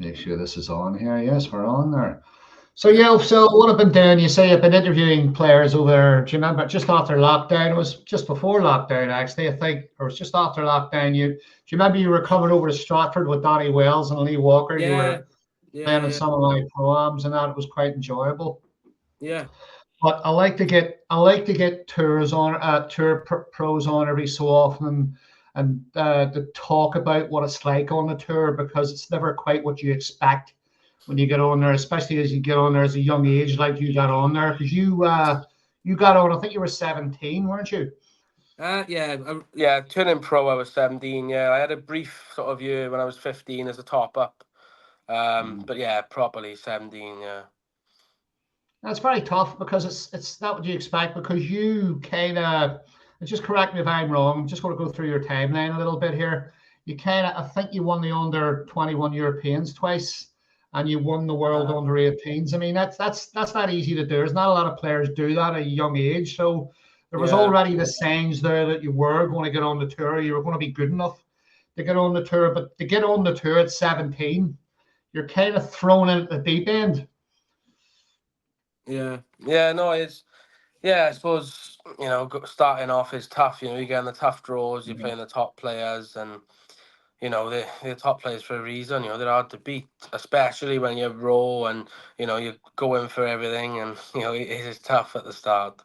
Make sure this is on here. Yes, we're on there. So yeah, so what I've been doing, you say you've been interviewing players over there. Do you remember just after lockdown? It was just before lockdown, actually, I think, or it was just after lockdown. Do you remember you were coming over to Stratford with Donny Wells and Lee Walker? You Yeah, were yeah, playing in yeah, some of my proams, and that it was quite enjoyable. yeah. But I like to get tours on pros on every so often, and to talk about what it's like on the tour, because it's never quite what you expect when you get on there, especially as you get on there as a young age, like you got on there, because you got on. I think you were 17, weren't you? Yeah. Turning pro, I was 17. Yeah, I had a brief sort of year when I was 15 as a top up. But yeah, properly 17. Yeah. That's very tough because it's not what you expect, because you kind of, just correct me if I'm wrong. I'm just going to go through your timeline a little bit here. You kind of, I think you won the under 21 Europeans twice, and you won the world Uh, under 18s. I mean, that's not easy to do. There's not a lot of players do that at a young age. So there was yeah, already the signs there that you were going to get on the tour. You were going to be good enough to get on the tour, but to get on the tour at 17, you're kind of thrown in at the deep end. yeah, yeah. No, it's yeah. I suppose starting off is tough. You get in the tough draws. You're playing the top players, and they're top players for a reason. They're hard to beat, especially when you're raw and you're going for everything, and it is tough at the start.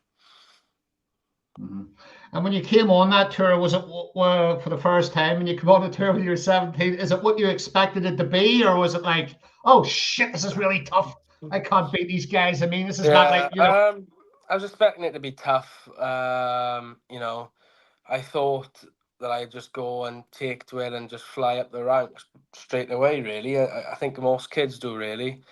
Mhm. And when you came on that tour, was it for the first time when you come on the tour when you were 17? Is it what you expected it to be, or was it like, oh shit, this is really tough? I can't beat these guys. I mean, this is not Yeah, like, you know. I was expecting it to be tough. I thought that I'd just go and take to it and just fly up the ranks straight away. Really, I think most kids do. Really,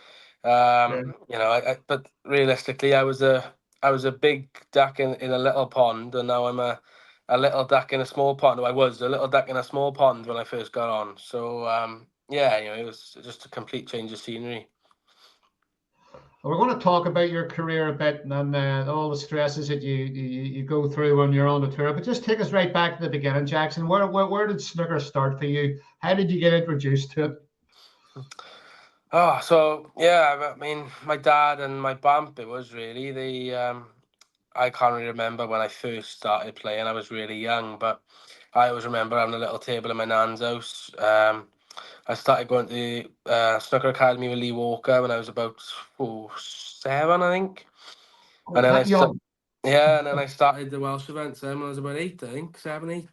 Yeah. but realistically, I was a big duck in a little pond, and now I'm a little duck in a small pond. I was a little duck in a small pond when I first got on. So yeah, it was just a complete change of scenery. We're going to talk about your career a bit, and all the stresses that you go through when you're on the tour. But just take us right back to the beginning, Jackson. Where did snooker start for you? How did you get introduced to it? Oh, so yeah, I mean, my dad and my bump, it was really I can't really remember when I first started playing. I was really young, but I always remember having a little table in my nan's house. I started going to snooker academy with Lee Walker when I was about 7, I think, Oh, and then that young. yeah, and then I started the Welsh events then when I was about 8, I think, 7, 8.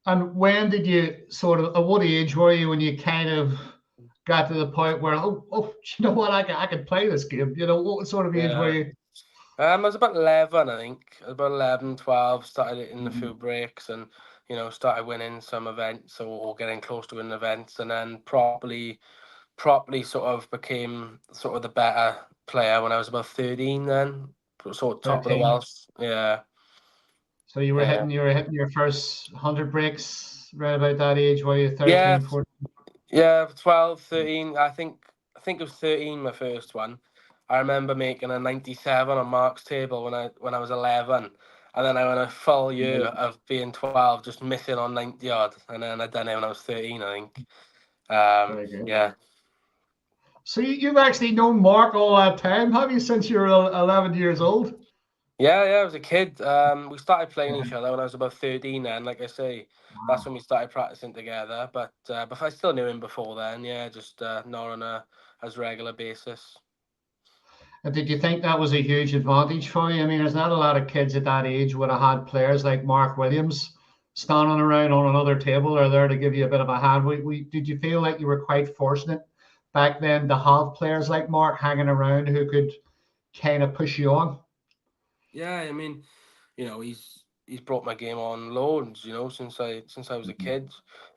And when did you sort of, at what age were you when you kind of got to the point where, oh, you know what, I can play this game? What sort of age were Yeah. you? I was about 11, I think. I was about 11, 12. Started it in the Mhm. few breaks and, started winning some events or getting close to winning events. And then properly sort of became sort of the better player when I was about 13 then. Sort of top of the 13. Welsh. Yeah. So you were Yeah. hitting your first 100 breaks right about that age, were you Yeah. 13, 14? Yeah. 12, 13. I think it was 13, my first one. I remember making a 97 on Mark's table when I was 11. And then I went a full year of being 12, just missing on 90 odd. And then I done it when I was 13, I think. Very good. Yeah. So you've actually known Mark all that time, have you, since you were 11 years old? Yeah, yeah, I was a kid. We started playing Yeah. each other when I was about 13 then. Like I say, that's Wow. when we started practicing together. But I still knew him before then, yeah, just not on a as regular basis. And did you think that was a huge advantage for you? I mean, there's not a lot of kids at that age would have had players like Mark Williams standing around on another table or there to give you a bit of a hand. Did you feel like you were quite fortunate back then to have players like Mark hanging around who could kind of push you on? Yeah, I mean, he's brought my game on loads, since I was a Mhm. kid.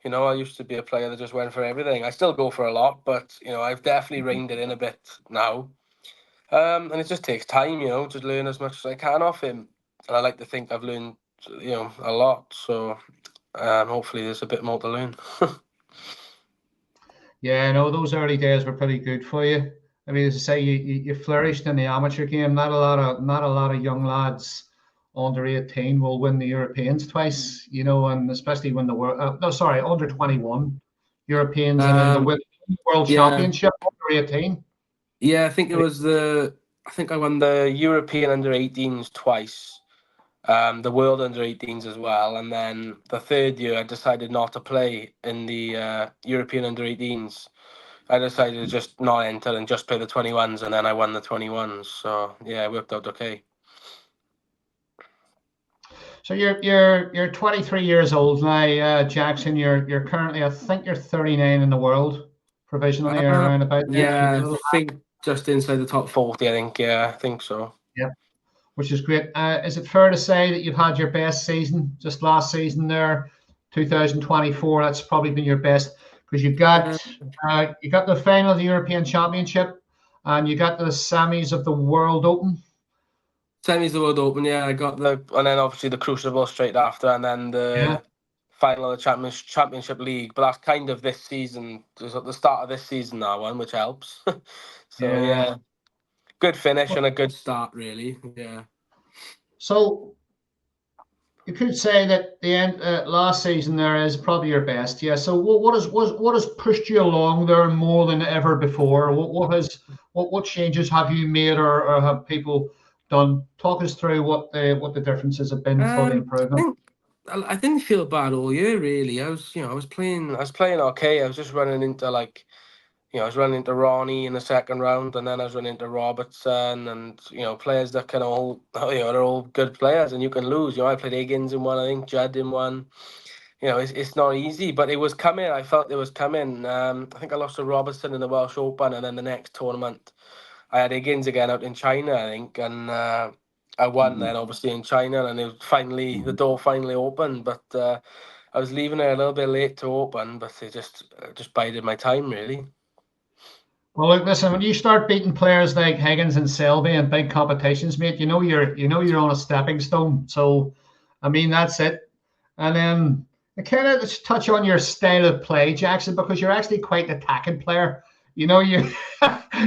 I used to be a player that just went for everything. I still go for a lot, but I've definitely reined it in a bit now. And it just takes time, to learn as much as I can off him. And I like to think I've learned, a lot. So hopefully there's a bit more to learn. Yeah, no, those early days were pretty good for you. I mean, as I say, you flourished in the amateur game. Not a lot of young lads under 18 will win the Europeans twice, and especially when the world. No, sorry, under 21. Europeans, and then the World Yeah, Championship under 18. yeah. I think it was the. I think I won the European under 18s twice. The World under 18s as well, and then the third year I decided not to play in the European under 18s. I decided to just not enter and just play the 21s, and then I won the 21s. So yeah, it worked out okay. So you're 23 years old now, Jackson. You're currently, I think you're 39 in the world provisionally, or Uh, around about there. Keep a yeah, I little. think just inside the top 40. I think. Yeah, I think so. Yeah, which is great. Is it fair to say that you've had your best season just last season there, 2024? That's probably been your best because Uh, you got the final of the European Championship, and you got the semis of the World Open. Semis the World Open. Yeah, I got the, and then obviously the Crucible straight after, and then Yeah, the final of the Championship League. But that's kind of this season. Just at the start of this season, that one, which helps. So yeah. yeah, good finish and a good start, really. Yeah. So you could say that the end last season there is probably your best. Yeah. So what has pushed you along there more than ever before? What changes have you made, or have people done? Talk us through what the differences have been for the I improvement. think I didn't feel bad all year really. I was playing okay. I was just running into like, I was running into Ronnie in the second round, and then I was running into Robertson, and players that can all, they're all good players, and you can lose. I played Higgins in one, I think Judd in one. It's not easy, but it was coming. I felt it was coming. I think I lost to Robertson in the Welsh Open, and then the next tournament I had Higgins again out in China, I think, and I won then obviously in China, and it was finally the door finally opened. But I was leaving it a little bit late to open, but it just bided my time really. Well, look, listen. When you start beating players like Higgins and Selby in big competitions, mate, you know you're on a stepping stone. So, I mean, that's it. And then I kind of let's touch on your style of play, Jackson, because you're actually quite an attacking player. You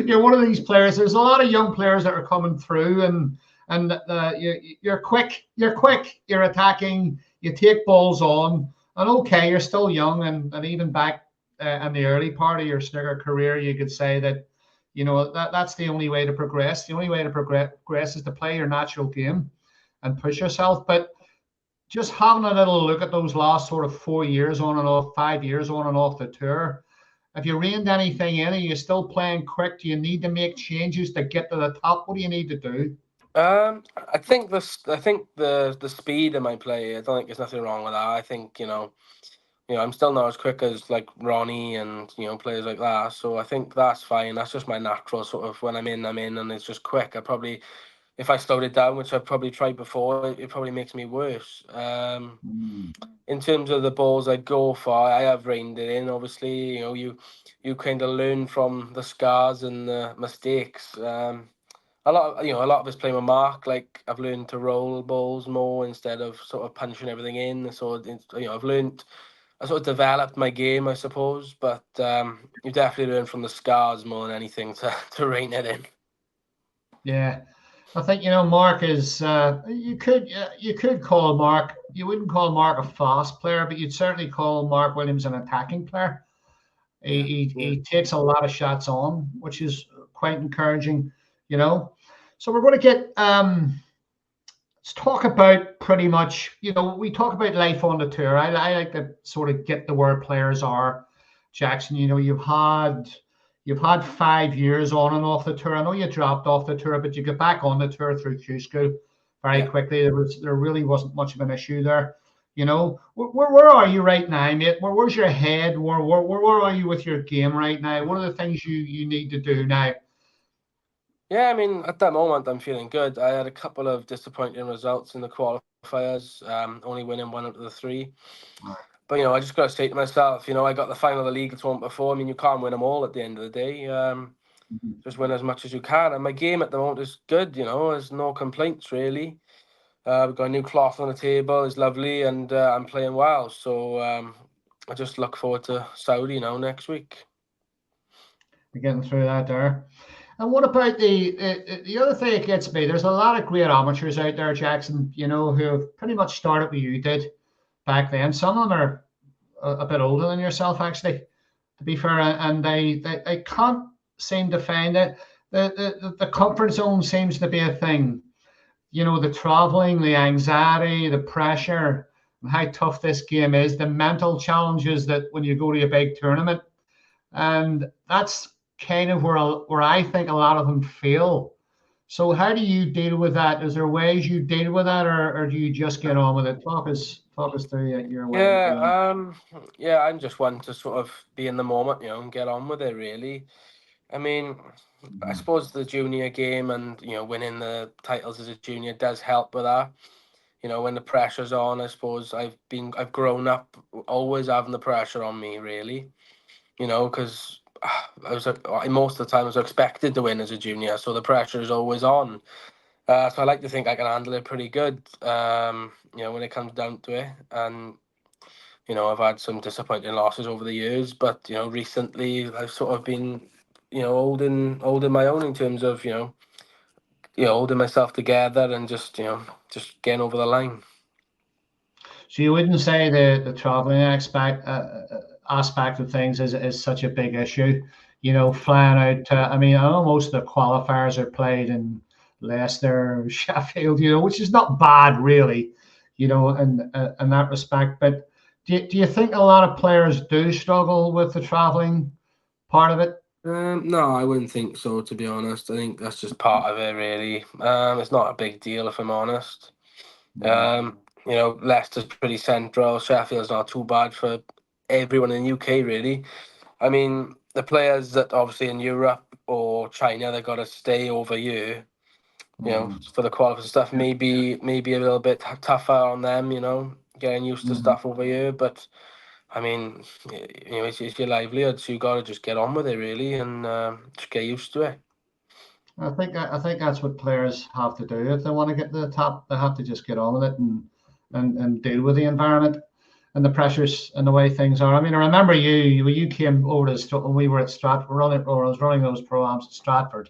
you're one of these players. There's a lot of young players that are coming through, you're quick. You're quick. You're attacking. You take balls on, and okay, you're still young, and even back in the early part of your snooker career, you could say that that's the only way to progress. The only way to progress is to play your natural game and push yourself. But just having a little look at those last sort of 4 years on and off, 5 years on and off the tour, have you reined anything in? Are you still playing quick? Do you need to make changes to get to the top? What do you need to do? I think the speed of my play. I don't think there's nothing wrong with that. I think I'm still not as quick as like Ronnie and players like that. So I think that's fine. That's just my natural sort of, when I'm in, and it's just quick. I probably, if I slowed it down, which I've probably tried before, it probably makes me worse. Mm. In terms of the balls I go for, I have reined it in. Obviously, you kind of learn from the scars and the mistakes. A lot of us play with mark. Like, I've learned to roll balls more instead of sort of punching everything in. So I've learned, I sort of developed my game, I suppose. But you definitely learn from the scars more than anything to rein it in. Yeah, I think Mark is. You could call Mark. You wouldn't call Mark a fast player, but you'd certainly call Mark Williams an attacking player. He, Yeah, he, yeah, he takes a lot of shots on, which is quite encouraging, you know. So we're going to get let's talk about pretty much, we talk about life on the tour. I like to sort of get to where players are. Jackson, you've had 5 years on and off the tour. I know you dropped off the tour, but you got back on the tour through Q School very yeah. quickly. There really wasn't much of an issue there. Where are you right now, mate? Where's your head? Where are you with your game right now? What are the things you need to do now? Yeah, I mean, at that moment, I'm feeling good. I had a couple of disappointing results in the qualifiers, only winning one out of the three. But, I just got to say to myself, I got the final of the league tournament before. I mean, you can't win them all at the end of the day. Just win as much as you can. And my game at the moment is good, there's no complaints, really. We've got a new cloth on the table, it's lovely, and I'm playing well. So I just look forward to Saudi now next week. We're getting through that there. And what about the other thing that gets me? There's a lot of great amateurs out there, Jackson, who have pretty much started what you did back then. Some of them are a bit older than yourself, actually. to be fair, and they can't seem to find it. The comfort zone seems to be a thing. You know, the traveling, the anxiety, the pressure, how tough this game is, the mental challenges that when you go to a big tournament, and that's kind of where I think a lot of them fail. So how do you deal with that? Is there ways you deal with that, or do you just get on with it? Talk us through your way of Yeah, dealing. yeah, I'm just one to sort of be in the moment, and get on with it, really. I mean, I Mhm. suppose the junior game and, winning the titles as a junior does help with that. When the pressure's on, I suppose I've grown up always having the pressure on me, really, because most of the time I was expected to win as a junior, so the pressure is always on. So I like to think I can handle it pretty good, when it comes down to it. And I've had some disappointing losses over the years, but recently I've sort of been, holding my own in terms of holding myself together and just getting over the line. So you wouldn't say the traveling aspect of things is such a big issue. You know, flying out to, I mean, I know most of the qualifiers are played in Leicester, Sheffield, which is not bad really, in that respect. But do you think a lot of players do struggle with the traveling part of it? No, I wouldn't think so, to be honest. I think that's just part of it, really. It's not a big deal, if I'm honest. Mhm. Leicester's pretty central. Sheffield's not too bad for everyone in the UK, really. I mean, the players that obviously in Europe or China, they got to stay over here, Mhm. for the qualifying stuff. Maybe a little bit tougher on them, getting used to Mhm. stuff over here. But I mean, it's your livelihood, so you got to just get on with it, really, and just get used to it. I think that's what players have to do if they want to get to the top. They have to just get on with it and deal with the environment and the pressures and the way things are. I mean, I remember you came over to when we were at Stratford running, or I was running those programs at Stratford.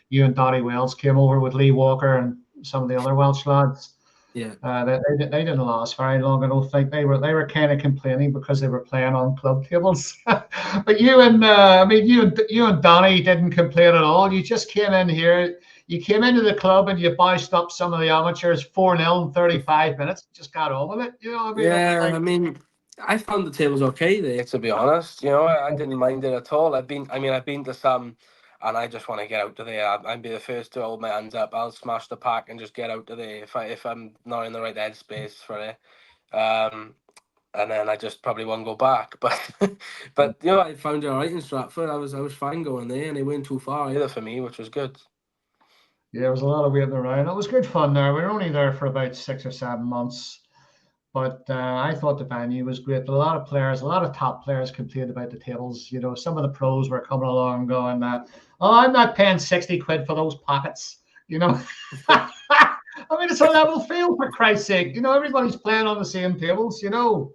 You and Donny Wells came over with Lee Walker and some of the other Welsh lads. Yeah. They didn't last very long. I don't think they were kind of complaining because they were playing on club tables. But I mean, you and Donny didn't complain at all. You just came in here. You came into the club and you boused up some of the amateurs 4-0 in 35 minutes. Just got on with it. You know what I mean? It was Yeah, I like, mean, I found the tables okay there, to be honest. I didn't mind it at all. I've been to some, and I just want to get out of there. I'd be the first to hold my hands up. I'll smash the pack and just get out of there if I'm not in the right headspace for it. Um, and then I just probably won't go back. But I found it alright in Stratford. I was fine going there, and it went too far either for me, which was good. yeah, there was a lot of waiting around. It was good fun there. We were only there for about 6 or 7 months. But I thought the venue was great. A lot of players, a lot of top players complained about the tables. You know, some of the pros were coming along going, "Oh, I'm not paying 60 quid for those pockets." You know, I mean, it's a level field for Christ's sake. You know, everybody's playing on the same tables. You know,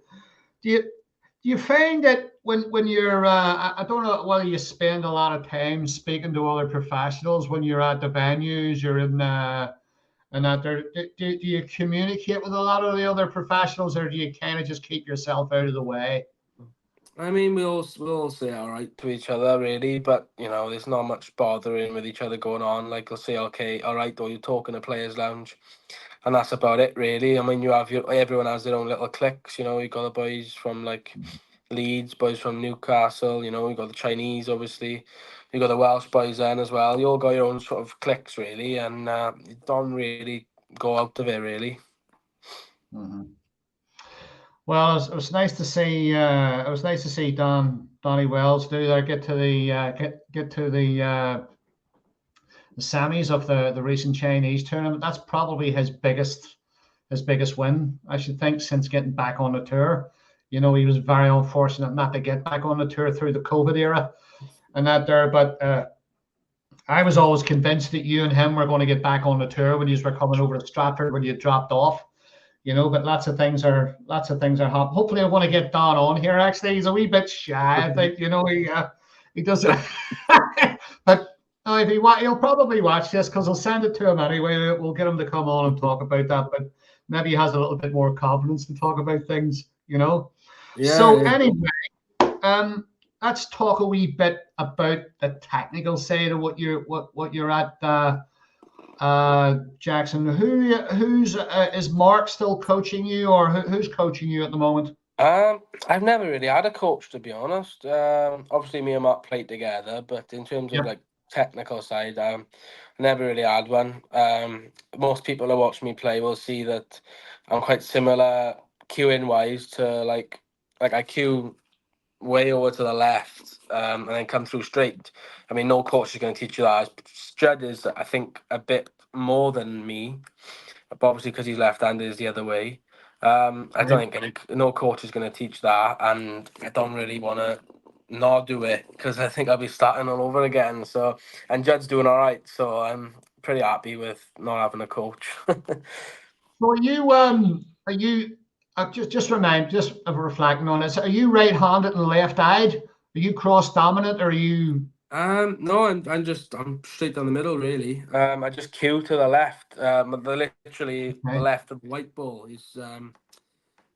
do you find that when you're I don't know whether you spend a lot of time speaking to other professionals when you're at the venues, you're in and that there do you communicate with a lot of the other professionals, or do you kind of just keep yourself out of the way? I mean, we all say all right to each other, really, but there's not much bothering with each other going on. Like, they'll say, okay, all right, or you're talking to players' lounge, and that's about it, really. I mean, everyone has their own little cliques. You got the boys from like Leeds, boys from Newcastle. You got the Chinese, obviously. You got the Welsh boys then as well. You all got your own sort of cliques, really, and you don't really go out of it, really. Mhm. Well, it was nice to see. It was nice to see Donny Wells do that. Get to the get to the semis of the recent Chinese tournament. That's probably his biggest win, I should think, since getting back on the tour. You know, he was very unfortunate not to get back on the tour through the COVID era and that there. But I was always convinced that you and him were going to get back on the tour when you were coming over to Stratford when you dropped off. But lots of things are happening. Hopefully, I want to get Don on here. Actually, he's a wee bit shy. I think he does. But if he'll probably watch this because I'll send it to him anyway. We'll get him to come on and talk about that. But maybe he has a little bit more confidence to talk about things. Yeah, So yeah. anyway, um, let's talk a wee bit about the technical side of what you're at, Jackson. Who's is Mark still coaching you, or who's coaching you at the moment? I've never really had a coach, to be honest. Obviously me and Mark played together, but in terms of Yep. like technical side, I never really had one. Most people who watch me play will see that I'm quite similar queuing wise to like I queue way over to the left, and then come through straight. I mean, no coach is going to teach you that. Judd is, I think, a bit more than me, but obviously because he's left-handed is the other way. I don't Right. think no coach is going to teach that, and I don't really want to not do it because I think I'll be starting all over again. So, and Judd's doing all right, so I'm pretty happy with not having a coach. So are you just remind just of reflecting on it. Are you right-handed and left-eyed? Are you cross dominant, or are you? No, I'm straight down the middle really. I just queue to the left. Literally the Okay. left of the white ball is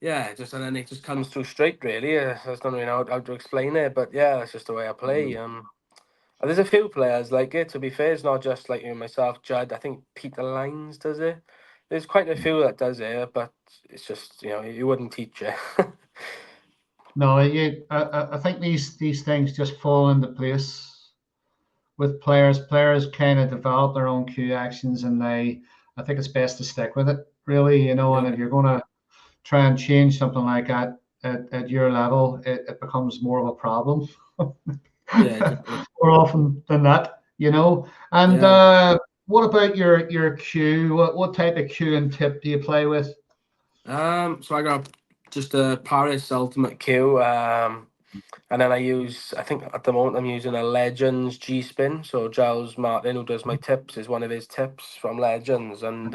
yeah, just and then it just comes through straight really. I just don't really know how to explain it, but yeah, that's just the way I play. There's a few players like it. To be fair, it's not just like myself, Judd. I think Peter Lines does it. There's quite a few that does it, but it's just you wouldn't teach it. No, I think these things just fall into place with players. Players kind of develop their own cue actions, and I think it's best to stick with it, really. And Yeah, if you're going to try and change something like that at your level, it becomes more of a problem yeah, exactly. more often than that. And Yeah. what about your cue? What type of cue and tip do you play with? So I got just a Paris Ultimate Q. And then I think at the moment I'm using a Legends G Spin. So Giles Martin, who does my tips, is one of his tips from Legends. And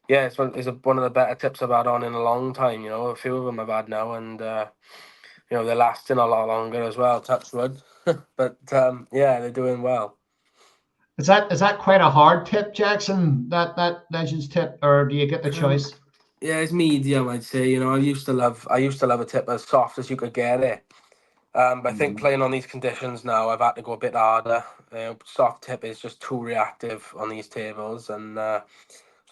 yeah, one of the better tips I've had on in a long time. A few of them I've had now, and they're lasting a lot longer as well. Touch wood. But yeah, they're doing well. Is that quite a hard tip, Jackson? That Legends tip, or do you get the Um, choice? yeah, it's medium, I'd say. I used to love a tip as soft as you could get it. But I think playing on these conditions now, I've had to go a bit harder. Soft tip is just too reactive on these tables, and so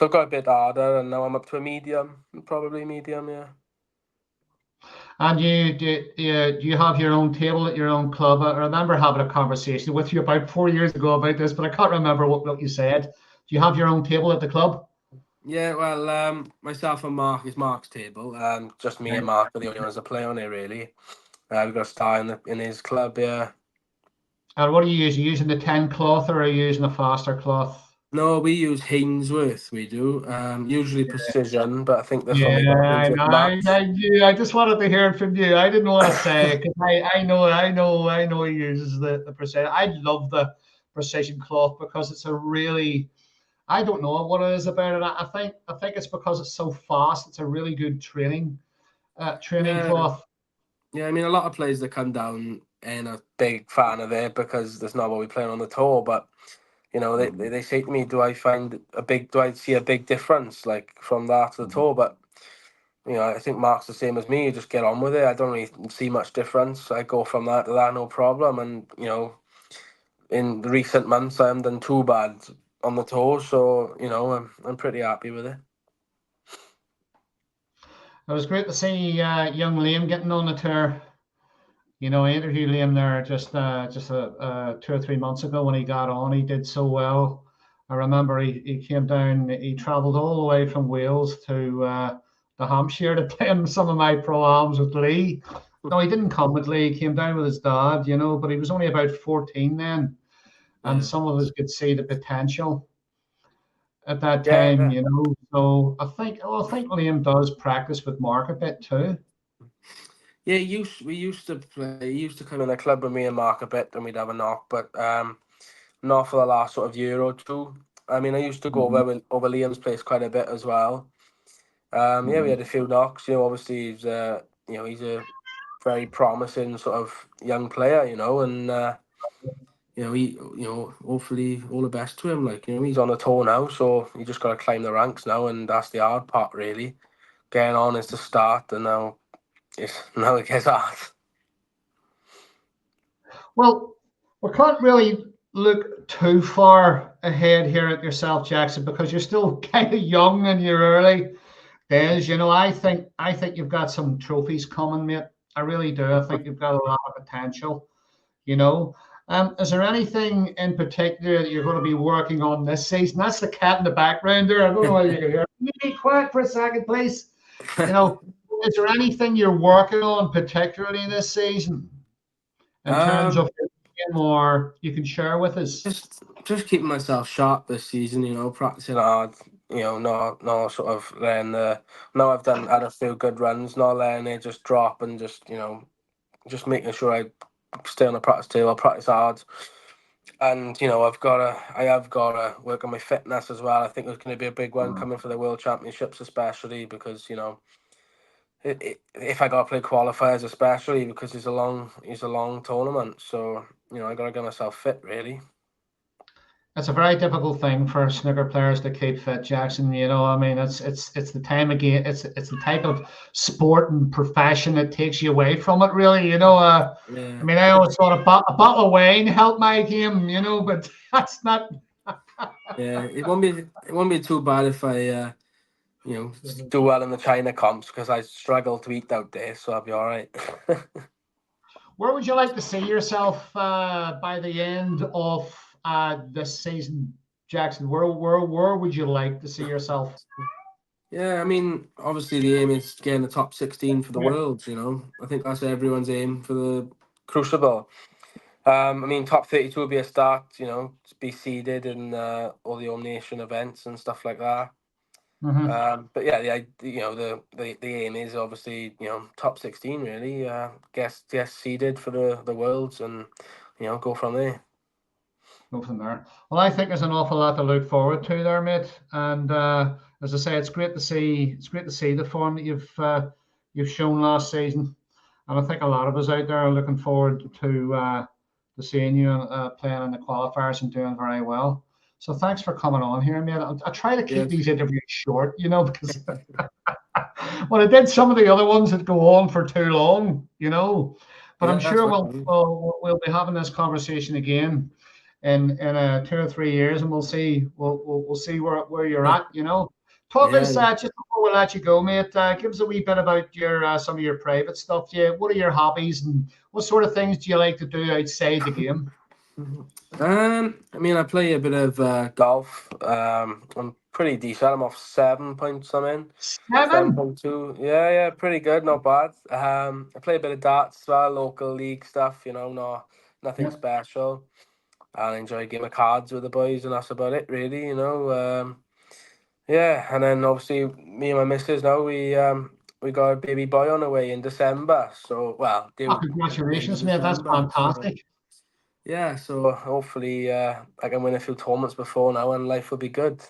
I've got a bit harder, and now I'm up to a medium, probably medium, yeah. And do you have your own table at your own club? I remember having a conversation with you about 4 years ago about this, but I can't remember what you said. Do you have your own table at the club? Yeah, well, myself and Mark is Mark's table. Just me and Right. Mark are the only ones that play on it, really. We've got a star in his club, yeah. And what are you using? Are you using the 10 cloth, or are you using a faster cloth? No, we use Hainsworth, we do. Usually Precision, but I think this one we Yeah, got I Hainsworth know. Max. I just wanted to hear it from you. I didn't want to say it because I know he uses the precision. I love the precision cloth because it's a really, I don't know what it is about it. I think it's because it's so fast. It's a really good training Yeah, cloth. yeah. I mean, a lot of players that come down and a big fan of it because that's not what we play on the tour. But they say to me, do I see a big difference like from that to the tour? But I think Mark's the same as me. You just get on with it. I don't really see much difference. I go from that to that, no problem. And in the recent months, I haven't done too bad on the tour, so I'm pretty happy with it. It was great to see young Liam getting on the tour. I interviewed Liam there just 2 or 3 months ago when he got on. He did so well. I remember he came down. He travelled all the way from Wales to the Hampshire to play in some of my pro-ams with Lee. No, he didn't come with Lee. He came down with his dad, but he was only about 14 then, and Yeah, some of us could see the potential at that time. yeah, So I think Liam does practice with Mark a bit too. yeah. We used to play. He used to come in the club with me and Mark a bit, and we'd have a knock, but not for the last sort of year or two. I mean, I used to go over Liam's place quite a bit as well. Yeah, we Mhm. had a few knocks. Obviously he's a very promising sort of young player. And hopefully all the best to him. Like, he's on a tour now, so you just got to climb the ranks now, and that's the hard part, really. Getting on is the start, and now it gets hard. Well, we can't really look too far ahead here at yourself, Jackson, because you're still kind of young in your early days. I think you've got some trophies coming, mate. I really do. I think you've got a lot of potential. You know, is there anything in particular that you're going to be working on this season? That's the cat in the background there. I don't know whether you can hear. Can you be quiet for a second, please? You know, is there anything you're working on particularly this season in terms of Um, your game or you can share with us? just keeping myself sharp this season. Practicing hard. No sort of letting the. No, I've had a few good runs, not letting it just drop and just just making sure I stay on the practice table, practice hard. And I have got to work on my fitness as well. I think there's going to be a big one coming for the World Championships, especially because if I got to play qualifiers, especially because it's a long tournament. So I got to get myself fit really. It's a very difficult thing for snooker players to keep fit, Jackson. I mean, it's the time again. It's the type of sport and profession that takes you away from it, really. I Yeah, mean, I always thought a bottle of wine helped my game, but that's not. yeah. It won't be too bad if I do well in the China comps because I struggle to eat out there, so I'll be all right. Where would you like to see yourself by the end of this season, Jackson? Where would you like to see yourself? Yeah, I mean, obviously the aim is getting the top 16 for the Yeah. world. I think that's everyone's aim for the Crucible. I mean, top 32 will be a start. To be seeded in all the Home Nation events and stuff like that. Hmm. But yeah, the aim is obviously top 16 really. Get seeded for the worlds and go from there. Go from there. Well, I think there's an awful lot to look forward to there, mate. And as I say, it's great to see the form that you've shown last season. And I think a lot of us out there are looking forward to seeing you playing in the qualifiers and doing very well. So thanks for coming on here, mate. I try to keep Yes, these interviews short, because well, I did some of the other ones that go on for too long. But I'm yeah, that's sure what. we'll be having this conversation again in 2 or 3 years, and we'll see where you're at. Talk Yeah, us just before we let you go, mate. Give us a wee bit about your some of your private stuff. Yeah, what are your hobbies and what sort of things do you like to do outside the game? I mean, I play a bit of golf. I'm pretty decent. I'm off 7 point something, seven 7. point two. Yeah, yeah, pretty good, not bad. I play a bit of darts as well, local league stuff. Nothing Yeah. special. I enjoy a game of cards with the boys, and that's about it, really. Yeah, and then obviously me and my missus now we got a baby boy on the way in December. So well, Oh, due end of congratulations, mate. That's December. So. fantastic. Yeah, so hopefully I can win a few tournaments before now and life will be good.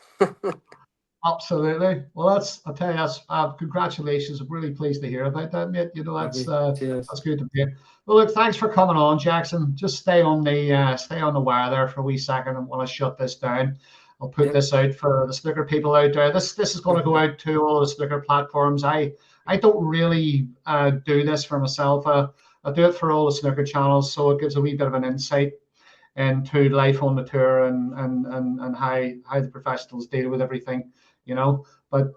Absolutely. Well, I'll tell you, congratulations. I'm really pleased to hear about that, mate. That's Happy. Cheers. that's good to hear. Well, look, thanks for coming on, Jackson. Just stay on the wire there for a wee second. I want to shut this down. I'll put Yep. this out for the snooker people out there. This is going to go out to all the snooker platforms. I don't really do this for myself. I do it for all the snooker channels, so it gives a wee bit of an insight into life on the tour and how the professionals deal with everything. But